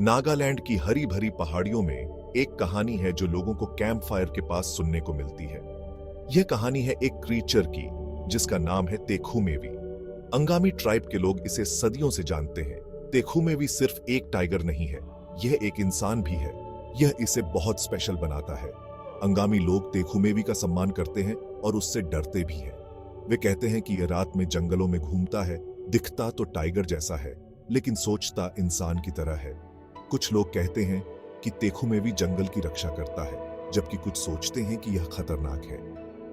नागालैंड की हरी भरी पहाड़ियों में एक कहानी है जो लोगों को कैंप फायर के पास सुनने को मिलती है। यह कहानी है एक क्रीचर की जिसका नाम है तेखुमेवी। अंगामी ट्राइब के लोग इसे सदियों से जानते हैं। तेखुमेवी सिर्फ एक टाइगर नहीं है, यह एक इंसान भी है। यह इसे बहुत स्पेशल बनाता है। अंगामी लोग तेखुमेवी का सम्मान करते हैं और उससे डरते भी हैं। वे कहते हैं कि यह रात में जंगलों में घूमता है, दिखता तो टाइगर जैसा है, लेकिन सोचता इंसान की तरह है। कुछ लोग कहते हैं कि तेखुमेवी जंगल की रक्षा करता है, जबकि कुछ सोचते हैं कि यह खतरनाक है।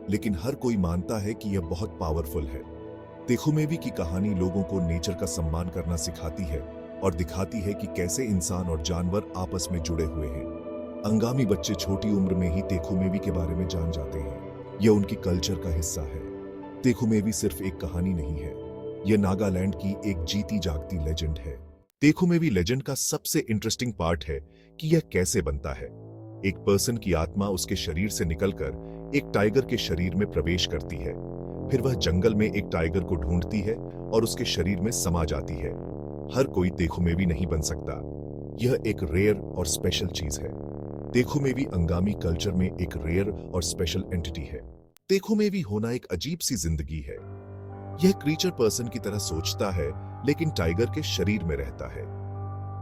लेकिन हर कोई मानता है कि यह बहुत पावरफुल है। तेखुमेवी की कहानी लोगों को नेचर का सम्मान करना सिखाती है और दिखाती है कि कैसे इंसान और जानवर आपस में जुड़े हुए हैं। अंगामी बच्चे छोटी उम्र में ही तेखुमेवी के बारे में जान जाते हैं। यह उनकी कल्चर का हिस्सा है। तेखुमेवी सिर्फ एक कहानी नहीं है, यह नागालैंड की एक जीती जागती लेजेंड है। तेखुमेवी लेजेंड का सबसे इंटरेस्टिंग पार्ट है कि यह कैसे बनता है। एक पर्सन की आत्मा उसके शरीर से निकलकर एक टाइगर के शरीर में प्रवेश करती है। फिर वह जंगल में एक टाइगर को ढूंढती है और उसके शरीर में समा जाती है। हर कोई तेखुमेवी नहीं बन सकता। यह एक रेयर और स्पेशल चीज है। तेखुमेवी अंगामी कल्चर में एक रेयर और स्पेशल एंटिटी है। तेखुमेवी होना एक अजीब सी जिंदगी है। यह क्रीचर पर्सन की तरह सोचता है, लेकिन टाइगर के शरीर में रहता है।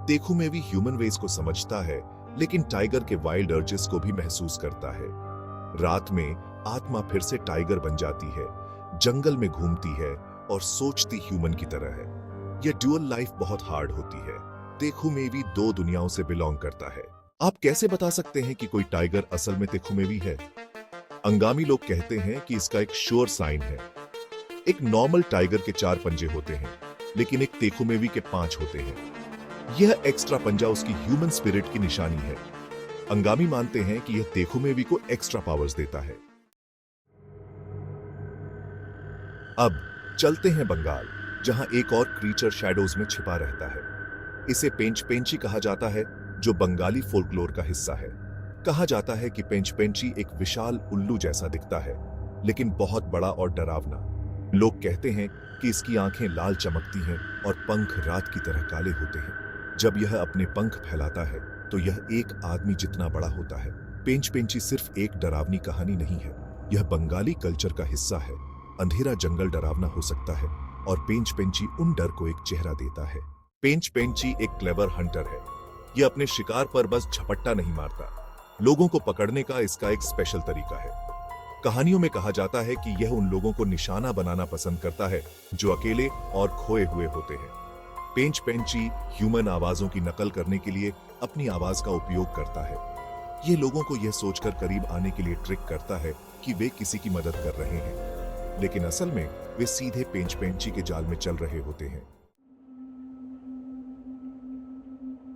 तेखुमेवी ह्यूमन वेज को समझता है, लेकिन टाइगर के वाइल्ड अर्जेस को भी महसूस करता है। रात में आत्मा फिर से टाइगर बन जाती है, जंगल में घूमती है और सोचती ह्यूमन की तरह है। यह ड्यूअल लाइफ बहुत हार्ड होती है। तेखुमेवी दो दुनियाओं से बिलोंग करता है। आप कैसे बता सकते हैं कि कोई टाइगर असल में तेखुमेवी है? अंगामी लोग कहते हैं कि इसका एक श्योर साइन है। एक नॉर्मल टाइगर के 4 पंजे होते हैं, लेकिन एक तेखुमेवी के 5 होते हैं। यह एक्स्ट्रा पंजा उसकी ह्यूमन स्पिरिट की निशानी है। अंगामी मानते हैं कि यह तेखुमेवी को एक्स्ट्रा पावर्स देता है। अब चलते हैं बंगाल, जहां एक और क्रीचर शैडोज में छिपा रहता है। इसे पेंच पेंची कहा जाता है, जो बंगाली फोल्कलोर का हिस्सा है। कहा जाता है कि पेंच पेंची एक विशाल उल्लू जैसा दिखता है, लेकिन बहुत बड़ा और डरावना। लोग कहते हैं कि इसकी आंखें लाल चमकती हैं और पंख रात की तरह काले होते हैं। जब यह अपने पंख फैलाता है तो यह एक आदमी जितना बड़ा होता है। पेंच पेंची सिर्फ एक डरावनी कहानी नहीं है, यह बंगाली कल्चर का हिस्सा है। अंधेरा जंगल डरावना हो सकता है और पेंच पेंची उन डर को एक चेहरा देता है। पेंच पेंची एक क्लेवर हंटर है। यह अपने शिकार पर बस झपट्टा नहीं मारता, लोगों को पकड़ने का इसका एक स्पेशल तरीका है। कहानियों में कहा जाता है कि यह उन लोगों को निशाना बनाना पसंद करता है जो अकेले और खोए हुए होते हैं। पेंच पेंची ह्यूमन आवाजों की नकल करने के लिए अपनी आवाज का उपयोग करता है। यह लोगों को यह सोचकर करीब आने के लिए ट्रिक करता है कि वे किसी की मदद कर रहे हैं, लेकिन असल में वे सीधे पेंच पेंची के जाल में चल रहे होते हैं।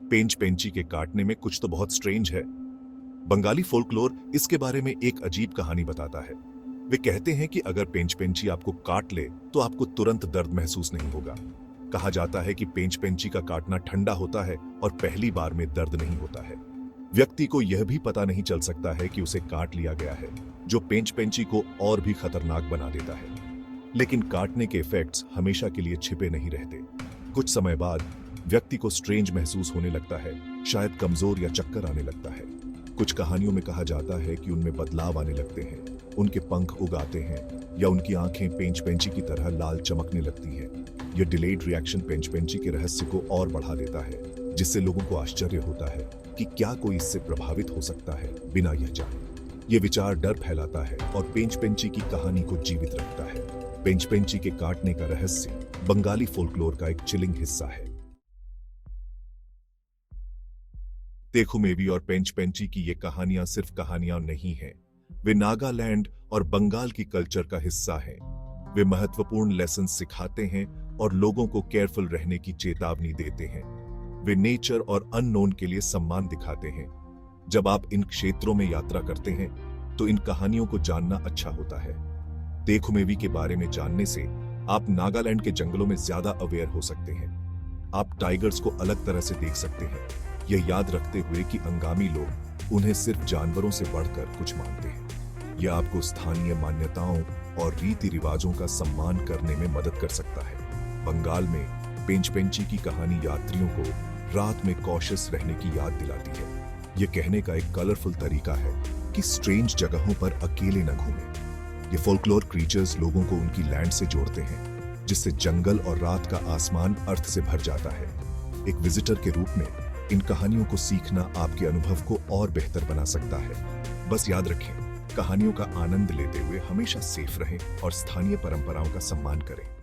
पेंच पेंची के काटने में कुछ तो बहुत स्ट्रेंज है। बंगाली फोल्कलोर इसके बारे में एक अजीब कहानी बताता है। वे कहते हैं कि अगर पेंच पेंची आपको काट ले तो आपको तुरंत दर्द महसूस नहीं होगा। कहा जाता है कि पेंच पेंची का काटना ठंडा होता है और पहली बार में दर्द नहीं होता है। व्यक्ति को यह भी पता नहीं चल सकता है कि उसे काट लिया गया है, जो पेंच पेंची को और भी खतरनाक बना देता है। लेकिन काटने के इफेक्ट्स हमेशा के लिए छिपे नहीं रहते। कुछ समय बाद व्यक्ति को स्ट्रेंज महसूस होने लगता है, शायद कमजोर या चक्कर आने लगता है। कुछ कहानियों में कहा जाता है कि उनमें बदलाव आने लगते हैं, उनके पंख उगाते हैं या उनकी आंखें पेंच पेंची की तरह लाल चमकने लगती हैं। यह डिलेड रिएक्शन पेंच पेंची के रहस्य को और बढ़ा देता है, जिससे लोगों को आश्चर्य होता है कि क्या कोई इससे प्रभावित हो सकता है बिना यह जाने। यह विचार डर फैलाता है और पेंच पेंची की कहानी को जीवित रखता है। पेंच पेंची के काटने का रहस्य बंगाली फोल्कलोर का एक चिलिंग हिस्सा है। तेखुमेवी और पेंच पेंची की ये कहानियां सिर्फ कहानियां नहीं हैं, वे नागालैंड और बंगाल की कल्चर का हिस्सा हैं। वे महत्वपूर्ण लेसन सिखाते हैं और लोगों को केयरफुल रहने की चेतावनी देते हैं। वे नेचर और अननोन के लिए सम्मान दिखाते हैं। जब आप इन क्षेत्रों में यात्रा करते हैं तो इन कहानियों को जानना अच्छा होता है। तेखुमेवी के बारे में जानने से आप नागालैंड के जंगलों में ज्यादा अवेयर हो सकते हैं। आप टाइगर्स को अलग तरह से देख सकते हैं, यह याद रखते हुए कि अंगामी लोग उन्हें सिर्फ जानवरों से बढ़कर कुछ मानते हैं। यह आपको स्थानीय मान्यताओं और रीति रिवाजों का सम्मान करने में मदद कर सकता है। बंगाल में पेंच पेंची की कहानी यात्रियों को रात में कॉशियस रहने की याद दिलाती है। ये कहने का एक कलरफुल तरीका है कि स्ट्रेंज जगहों पर अकेले न घूमें। ये फोल्कलोर क्रीचर्स लोगों को उनकी लैंड से जोड़ते हैं, जिससे जंगल और रात का आसमान अर्थ से भर जाता है। एक विजिटर के रूप में इन कहानियों को सीखना आपके अनुभव को और बेहतर बना सकता है। बस याद रखें, कहानियों का आनंद लेते हुए हमेशा सेफ रहें और स्थानीय परंपराओं का सम्मान करें।